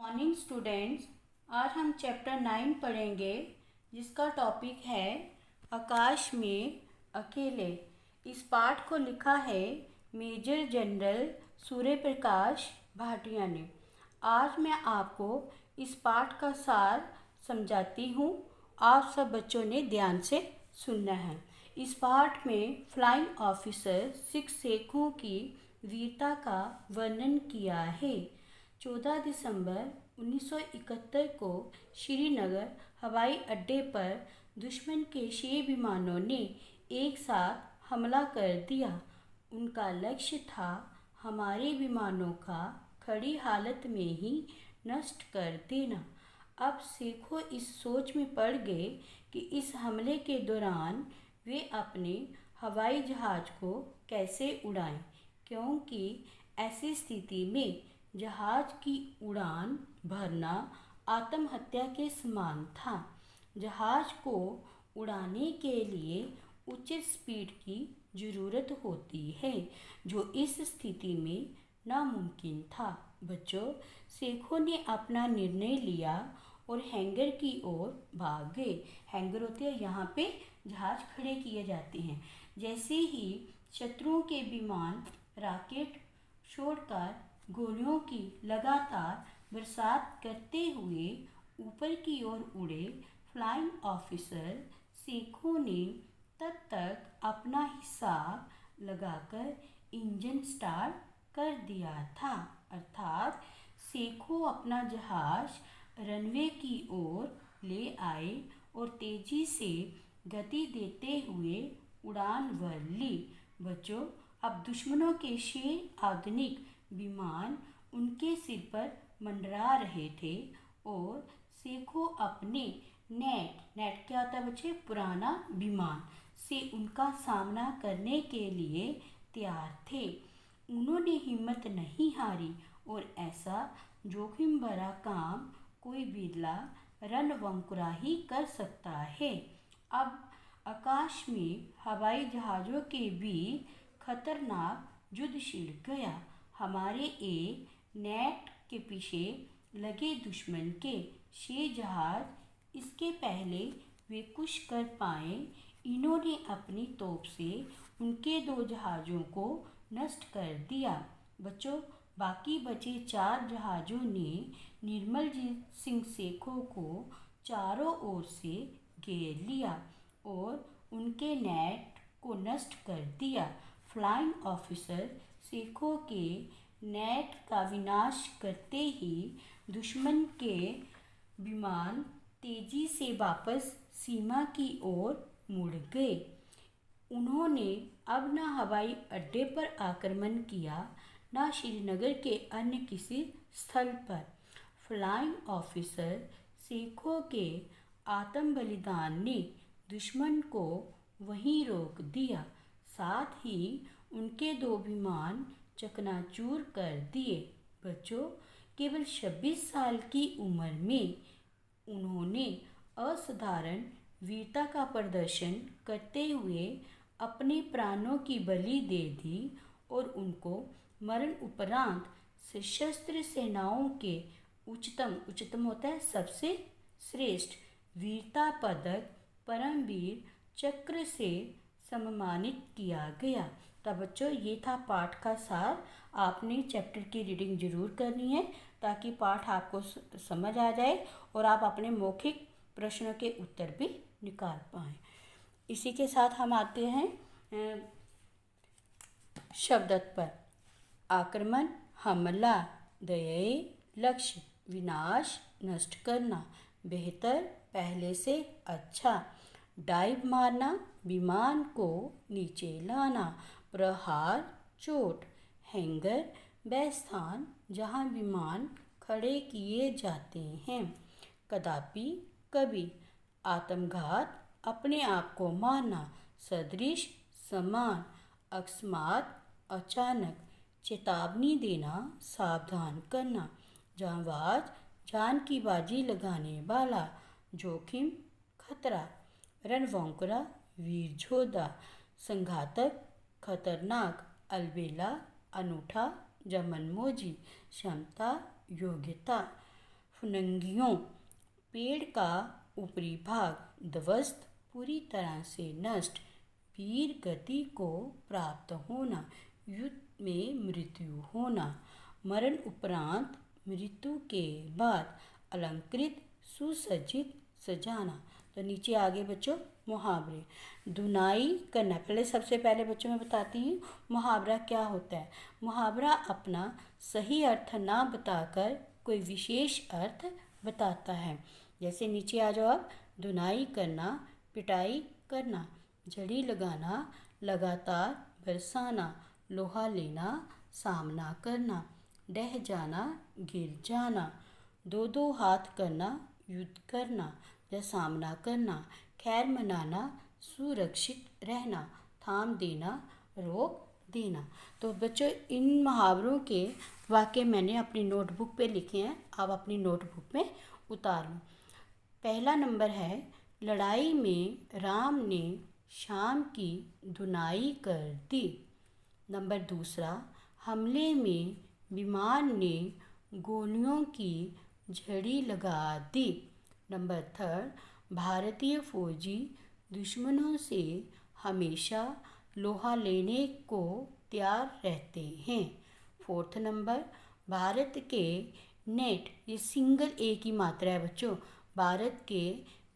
Morning students, आज हम chapter 9 पढ़ेंगे जिसका टॉपिक है आकाश में अकेले। इस पाठ को लिखा है मेजर जनरल सूर्य प्रकाश भाटिया ने। आज मैं आपको इस पाठ का सार समझाती हूँ। आप सब बच्चों ने ध्यान से सुनना है। इस पाठ में फ्लाइंग ऑफिसर 6 सेखों की वीरता का वर्णन किया है। 14 दिसंबर 1971 को श्रीनगर हवाई अड्डे पर दुश्मन के 6 विमानों ने एक साथ हमला कर दिया। उनका लक्ष्य था हमारे विमानों का खड़ी हालत में ही नष्ट कर देना। अब सेखों इस सोच में पड़ गए कि इस हमले के दौरान वे अपने हवाई जहाज़ को कैसे उड़ाएं, क्योंकि ऐसी स्थिति में जहाज़ की उड़ान भरना आत्महत्या के समान था। जहाज़ को उड़ाने के लिए उच्च स्पीड की ज़रूरत होती है, जो इस स्थिति में नामुमकिन था। बच्चों, सेखों ने अपना निर्णय लिया और हैंगर की ओर भाग गए। हैंगर होते हैं, यहाँ पे जहाज़ खड़े किए जाते हैं। जैसे ही शत्रुओं के विमान रॉकेट छोड़कर गोलियों की लगातार बरसात करते हुए ऊपर की ओर उड़े, फ्लाइंग ऑफिसर सेखों ने तब तक अपना हिसाब लगाकर इंजन स्टार्ट कर दिया था। अर्थात सेखों अपना जहाज रनवे की ओर ले आए और तेजी से गति देते हुए उड़ान भर ली। बच्चों, अब दुश्मनों के 6 आधुनिक विमान उनके सिर पर मंडरा रहे थे और सेखों अपने नेट क्या होता है बच्चे, पुराना विमान से उनका सामना करने के लिए तैयार थे। उन्होंने हिम्मत नहीं हारी और ऐसा जोखिम भरा काम कोई बिरला रणवंकुरा ही कर सकता है। अब आकाश में हवाई जहाज़ों के बीच खतरनाक युद्ध छिड़ गया। हमारे एक नेट के पीछे लगे दुश्मन के 6 जहाज इसके पहले वे कुछ कर पाए, इन्होंने अपनी तोप से उनके 2 जहाज़ों को नष्ट कर दिया। बच्चों, बाकी बचे 4 जहाज़ों ने निर्मलजीत सिंह सेखों को चारों ओर से घेर लिया और उनके नेट को नष्ट कर दिया। फ्लाइंग ऑफिसर सेखों के नेट का विनाश करते ही दुश्मन के विमान तेजी से वापस सीमा की ओर मुड़ गए। उन्होंने अब न हवाई अड्डे पर आक्रमण किया, न श्रीनगर के अन्य किसी स्थल पर। फ्लाइंग ऑफिसर सेखों के आत्म बलिदान ने दुश्मन को वहीं रोक दिया, साथ ही उनके 2 विमान चकनाचूर कर दिए। बच्चों, केवल 26 साल की उम्र में उन्होंने असाधारण वीरता का प्रदर्शन करते हुए अपने प्राणों की बलि दे दी और उनको मरण उपरांत सशस्त्र सेनाओं के उच्चतम होता है सबसे श्रेष्ठ वीरता पदक परमवीर चक्र से सम्मानित किया गया। तो बच्चों, ये था पाठ का सार। आपने चैप्टर की रीडिंग जरूर करनी है ताकि पाठ आपको समझ आ जाए और आप अपने मौखिक प्रश्नों के उत्तर भी निकाल पाएँ। इसी के साथ हम आते हैं शब्दत पर। आक्रमण, हमला, दयेय, लक्ष्य, विनाश, नष्ट करना, बेहतर, पहले से अच्छा, डाइव मारना, विमान को नीचे लाना, प्रहार, चोट, हैंगर, वह स्थान जहाँ विमान खड़े किए जाते हैं, कदापि, कभी, आत्मघात, अपने आप को मारना, सदृश, समान, अकस्मात, अचानक, चेतावनी देना, सावधान करना, जांबाज, जान की बाजी लगाने वाला, जोखिम, खतरा, रणवंकुरा, वीर योद्धा, संघातक, खतरनाक, अलबेला, अनूठा, जमनमोजी, क्षमता, योग्यता। फुनंगियों, पेड़ का ऊपरी भाग, ध्वस्त, पूरी तरह से नष्ट, वीर गति को प्राप्त होना, युद्ध में मृत्यु होना, मरण उपरांत, मृत्यु के बाद, अलंकृत, सुसज्जित, सजाना। तो नीचे आगे बच्चों मुहावरे। धुनाई करना, पहले सबसे पहले बच्चों मैं बताती हूँ मुहावरा क्या होता है। मुहावरा अपना सही अर्थ ना बताकर कोई विशेष अर्थ बताता है। जैसे नीचे आ जाओ आप। धुनाई करना, पिटाई करना, झड़ी लगाना, लगातार बरसाना, लोहा लेना, सामना करना, ढह जाना, गिर जाना, दो दो हाथ करना, युद्ध करना या सामना करना, खैर मनाना, सुरक्षित रहना, थाम देना, रोक देना। तो बच्चों इन मुहावरों के वाक्य मैंने अपनी नोटबुक पे लिखे हैं, आप अपनी नोटबुक में उतार लो। पहला नंबर है, लड़ाई में राम ने शाम की धुनाई कर दी। नंबर दूसरा, हमले में विमान ने गोलियों की झड़ी लगा दी। नंबर थर्ड, भारतीय फौजी दुश्मनों से हमेशा लोहा लेने को तैयार रहते हैं। फोर्थ नंबर, भारत के नेट, ये सिंगल ए की मात्रा है बच्चों, भारत के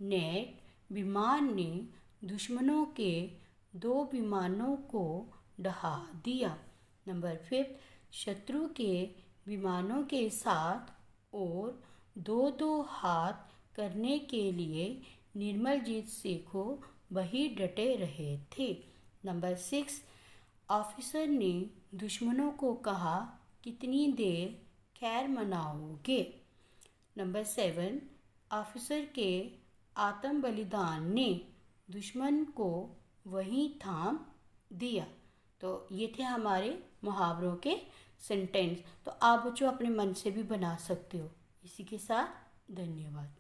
नेट विमान ने दुश्मनों के 2 विमानों को ढहा दिया। नंबर फिफ्थ, शत्रु के विमानों के साथ और 2-2 हाथ करने के लिए निर्मलजीत सेखों वही डटे रहे थे। नंबर 6, ऑफिसर ने दुश्मनों को कहा, कितनी देर खैर मनाओगे। नंबर 7, ऑफिसर के आत्म बलिदान ने दुश्मन को वहीं थाम दिया। तो ये थे हमारे मुहावरों के सेंटेंस। तो आप बच्चों अपने मन से भी बना सकते हो। इसी के साथ धन्यवाद।